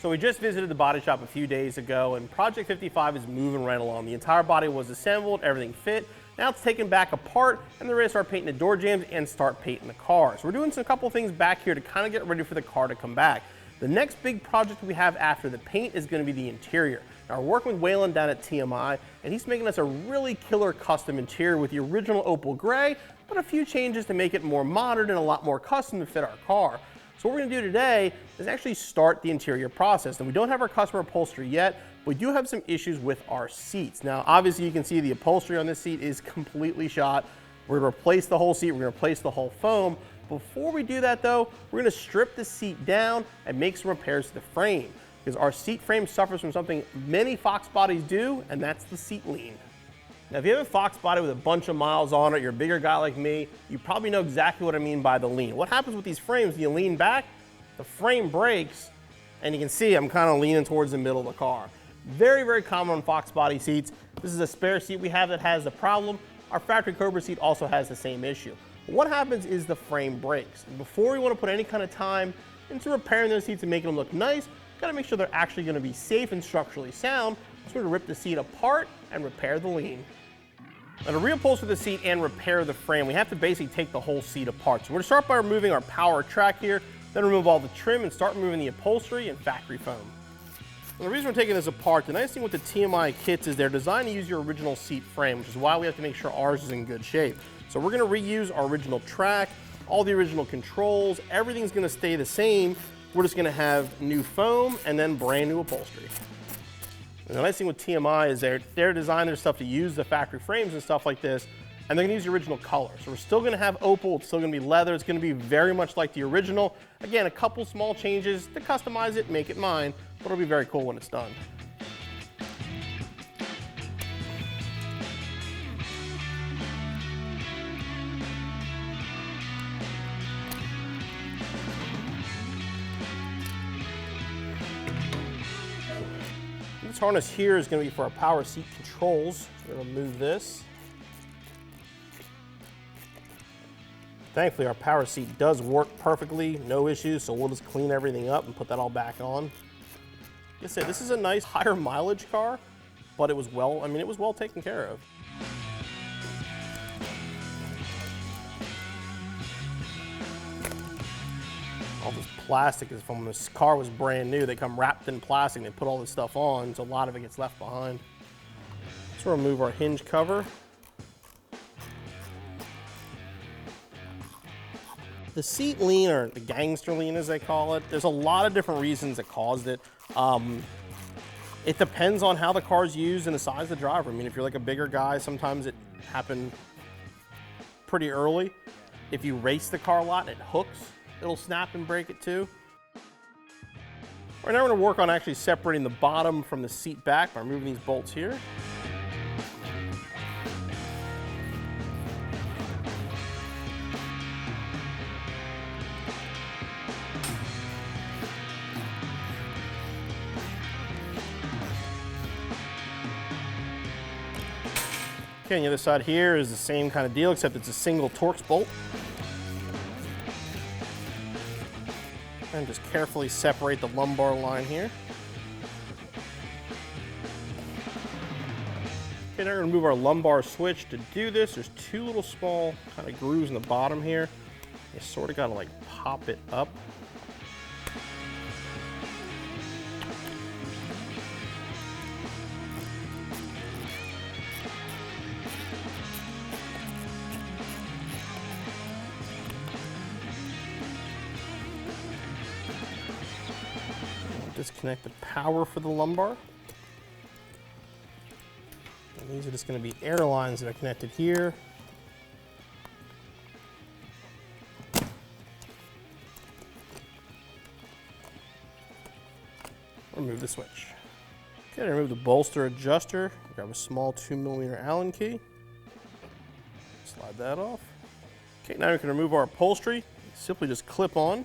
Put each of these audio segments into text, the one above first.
So we just visited the body shop a few days ago, and Project 55 is moving right along. The entire body was assembled, everything fit. Now it's taken back apart, and they're ready to start painting the door jambs and start painting the car. So we're doing a couple things back here to kind of get ready for the car to come back. The next big project we have after the paint is going to be the interior. Now we're working with Waylon down at TMI, and he's making us a really killer custom interior with the original opal gray, but a few changes to make it more modern and a lot more custom to fit our car. So what we're going to do today is actually start the interior process. Now we don't have our customer upholstery yet, but we do have some issues with our seats. Now obviously you can see the upholstery on this seat is completely shot. We're going to replace the whole seat, we're going to replace the whole foam. Before we do that though, we're going to strip the seat down and make some repairs to the frame, because our seat frame suffers from something many Foxbodies do, and that's the seat lean. Now if you have a Foxbody with a bunch of miles on it, you're a bigger guy like me, you probably know exactly what I mean by the lean. What happens with these frames, when you lean back, the frame breaks, and you can see I'm kind of leaning towards the middle of the car. Very, very common on Foxbody seats. This is a spare seat we have that has the problem. Our factory Cobra seat also has the same issue. But what happens is the frame breaks. And before we want to put any kind of time into repairing those seats and making them look nice, we've got to make sure they're actually going to be safe and structurally sound. So we're going to rip the seat apart and repair the lean. Now to reupholster the seat and repair the frame, we have to basically take the whole seat apart. So we're going to start by removing our power track here, then remove all the trim and start removing the upholstery and factory foam. And the reason we're taking this apart, the nice thing with the TMI kits is they're designed to use your original seat frame, which is why we have to make sure ours is in good shape. So we're going to reuse our original track, all the original controls, everything's going to stay the same. We're just going to have new foam and then brand new upholstery. And the nice thing with TMI is they're designing their stuff to use the factory frames and stuff like this, and they're going to use the original color. So we're still going to have opal, it's still going to be leather, it's going to be very much like the original. Again, a couple small changes to customize it, make it mine, but it'll be very cool when it's done. This harness here is going to be for our power seat controls. We're going to move this. Thankfully, our power seat does work perfectly, no issues, so we'll just clean everything up and put that all back on. Like I said, this is a nice higher mileage car, but it was well taken care of. All this plastic is from when this car was brand new. They come wrapped in plastic and they put all this stuff on, so a lot of it gets left behind. So we'll remove our hinge cover. The seat lean, or the gangster lean as they call it, there's a lot of different reasons that caused it. It depends on how the car's used and the size of the driver. I mean, if you're like a bigger guy, sometimes it happened pretty early. If you race the car a lot and it hooks, it'll snap and break it too. Right now we're going to work on actually separating the bottom from the seat back by removing these bolts here. Okay, on the other side here is the same kind of deal, except it's a single Torx bolt. And just carefully separate the lumbar line here. Okay, now we're going to move our lumbar switch. To do this, there's two little small kind of grooves in the bottom here. You sort of got to like pop it up. Disconnect the power for the lumbar. And these are just going to be air lines that are connected here. Remove the switch. Okay, remove the bolster adjuster. Grab a small 2mm Allen key. Slide that off. Okay, now we can remove our upholstery. Simply just clip on.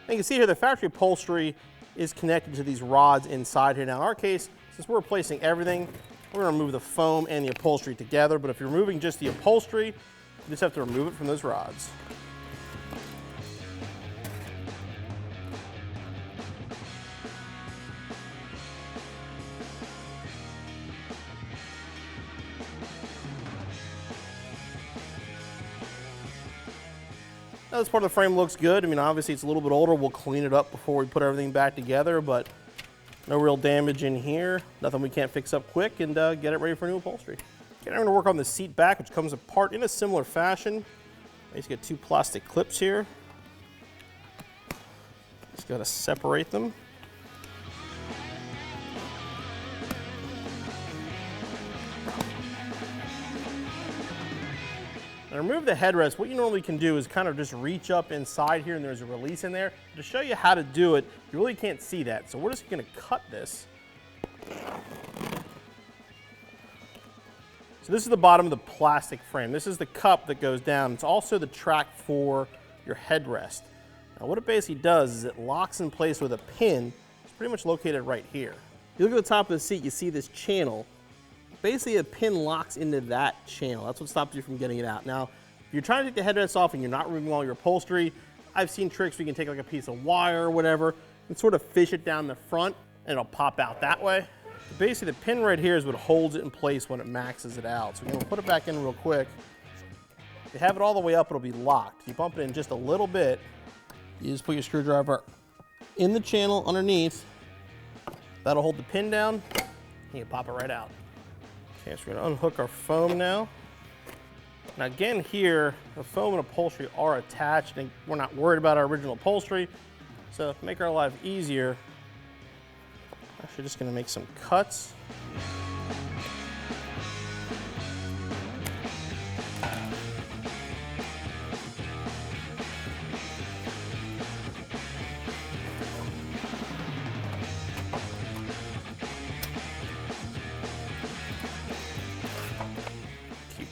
And you can see here the factory upholstery is connected to these rods inside here. Now in our case, since we're replacing everything, we're going to remove the foam and the upholstery together, but if you're removing just the upholstery, you just have to remove it from those rods. Now this part of the frame looks good. I mean, obviously it's a little bit older. We'll clean it up before we put everything back together, but no real damage in here. Nothing we can't fix up quick and get it ready for new upholstery. Okay, now I'm gonna work on the seat back, which comes apart in a similar fashion. I just get 2 plastic clips here. Just gotta separate them. To remove the headrest, what you normally can do is kind of just reach up inside here and there's a release in there. To show you how to do it, you really can't see that. So we're just gonna cut this. So this is the bottom of the plastic frame. This is the cup that goes down. It's also the track for your headrest. Now what it basically does is it locks in place with a pin. It's pretty much located right here. If you look at the top of the seat, you see this channel. Basically, a pin locks into that channel. That's what stops you from getting it out. Now, if you're trying to take the headrest off and you're not removing all your upholstery, I've seen tricks where you can take like a piece of wire or whatever and sort of fish it down the front and it'll pop out that way. But basically, the pin right here is what holds it in place when it maxes it out. So we're gonna put it back in real quick. If you have it all the way up, it'll be locked. You bump it in just a little bit. You just put your screwdriver in the channel underneath. That'll hold the pin down and you can pop it right out. Okay, so we're gonna unhook our foam now. Now again here, the foam and upholstery are attached and we're not worried about our original upholstery. So to make our life easier, I'm actually just gonna make some cuts.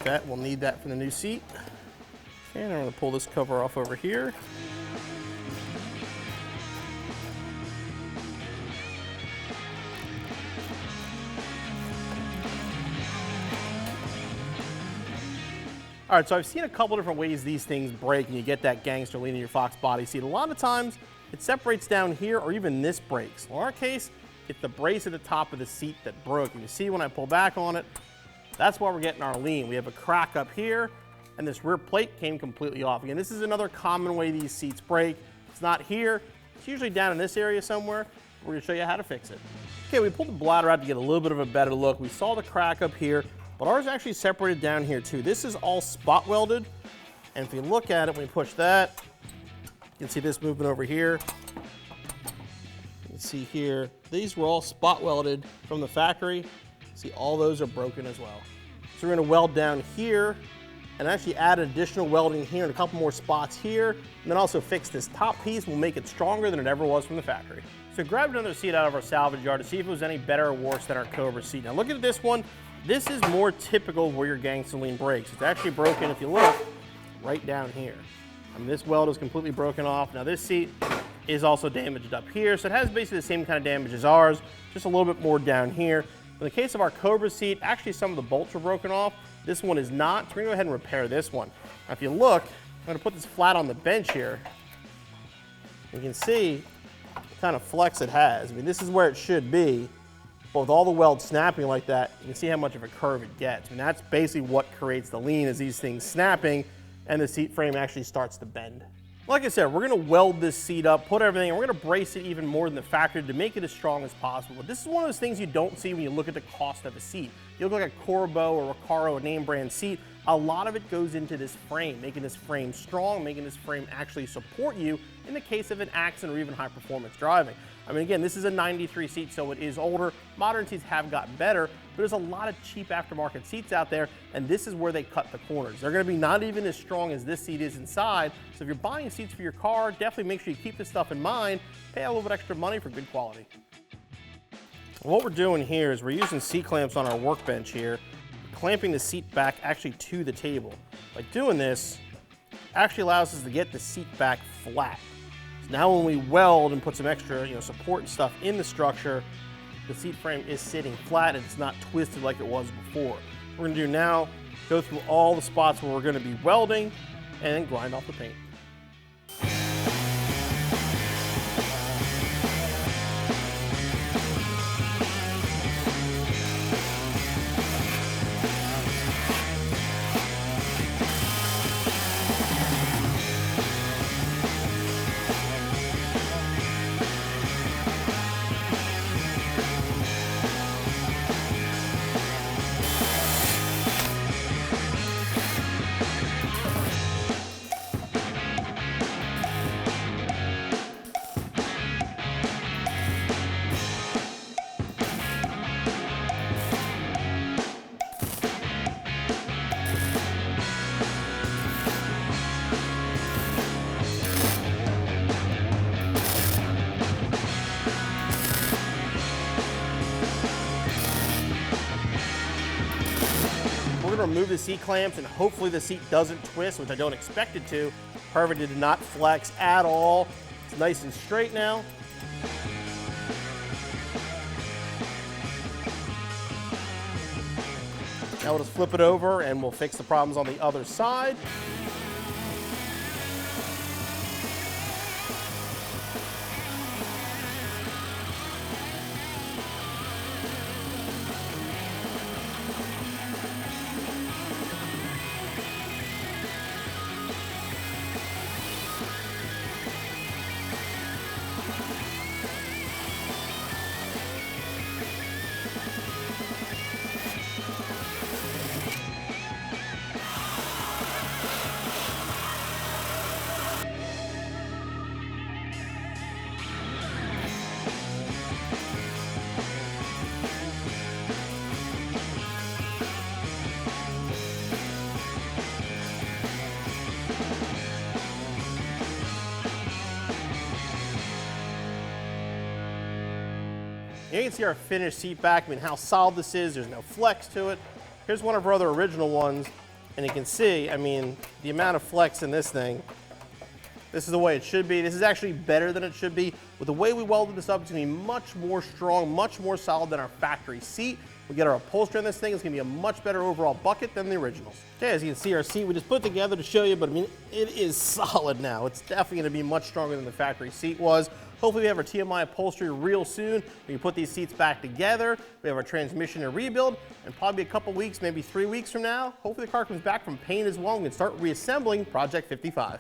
That we'll need that for the new seat. Okay, and I'm going to pull this cover off over here. All right, so I've seen a couple different ways these things break and you get that Gangster lean in your Foxbody seat. A lot of times it separates down here or even this breaks. In our case, it's the brace at the top of the seat that broke. And you see when I pull back on it, that's why we're getting our lean. We have a crack up here, and this rear plate came completely off. Again, this is another common way these seats break. It's not here. It's usually down in this area somewhere. We're gonna show you how to fix it. Okay, we pulled the bladder out to get a little bit of a better look. We saw the crack up here, but ours actually separated down here too. This is all spot welded, and if you look at it, when we push that, you can see this movement over here. You can see here, these were all spot welded from the factory. See, all those are broken as well. So we're gonna weld down here and actually add additional welding here and a couple more spots here, and then also fix this top piece. We'll make it stronger than it ever was from the factory. So grab another seat out of our salvage yard to see if it was any better or worse than our Cobra seat. Now look at this one. This is more typical of where your Gangster lean breaks. It's actually broken, if you look, right down here. I mean, this weld is completely broken off. Now this seat is also damaged up here, so it has basically the same kind of damage as ours, just a little bit more down here. In the case of our Cobra seat, actually some of the bolts were broken off. This one is not, so we're gonna go ahead and repair this one. Now if you look, I'm gonna put this flat on the bench here. You can see what kind of flex it has. I mean, this is where it should be, but with all the welds snapping like that, you can see how much of a curve it gets. I mean, that's basically what creates the lean, is these things snapping and the seat frame actually starts to bend. Like I said, we're gonna weld this seat up, put everything, and we're gonna brace it even more than the factory to make it as strong as possible. But this is one of those things you don't see when you look at the cost of a seat. You look like a Corbeau or Recaro, a name brand seat, a lot of it goes into this frame, making this frame strong, making this frame actually support you in the case of an accident or even high performance driving. I mean, again, this is a 93 seat, so it is older. Modern seats have gotten better, but there's a lot of cheap aftermarket seats out there, and this is where they cut the corners. They're gonna be not even as strong as this seat is inside, so if you're buying seats for your car, definitely make sure you keep this stuff in mind, pay a little bit extra money for good quality. What we're doing here is we're using C-clamps on our workbench here, clamping the seat back actually to the table. By doing this, actually allows us to get the seat back flat. So now when we weld and put some extra, support and stuff in the structure, the seat frame is sitting flat and it's not twisted like it was before. What we're gonna do now, go through all the spots where we're gonna be welding and then grind off the paint. We're gonna remove the seat clamps and hopefully the seat doesn't twist, which I don't expect it to. Perfect, it did not flex at all. It's nice and straight now. Now we'll just flip it over and we'll fix the problems on the other side. You can see our finished seat back. I mean, how solid this is. There's no flex to it. Here's one of our other original ones, and you can see, I mean, the amount of flex in this thing. This is the way it should be. This is actually better than it should be. With the way we welded this up, it's gonna be much more strong, much more solid than our factory seat. We get our upholstery on this thing, it's gonna be a much better overall bucket than the originals. Okay, as you can see, our seat we just put together to show you, but I mean, it is solid now. It's definitely gonna be much stronger than the factory seat was. Hopefully we have our TMI upholstery real soon. We can put these seats back together. We have our transmission to rebuild, and probably a couple weeks, maybe 3 weeks from now, hopefully the car comes back from paint as well and we can start reassembling Project 55.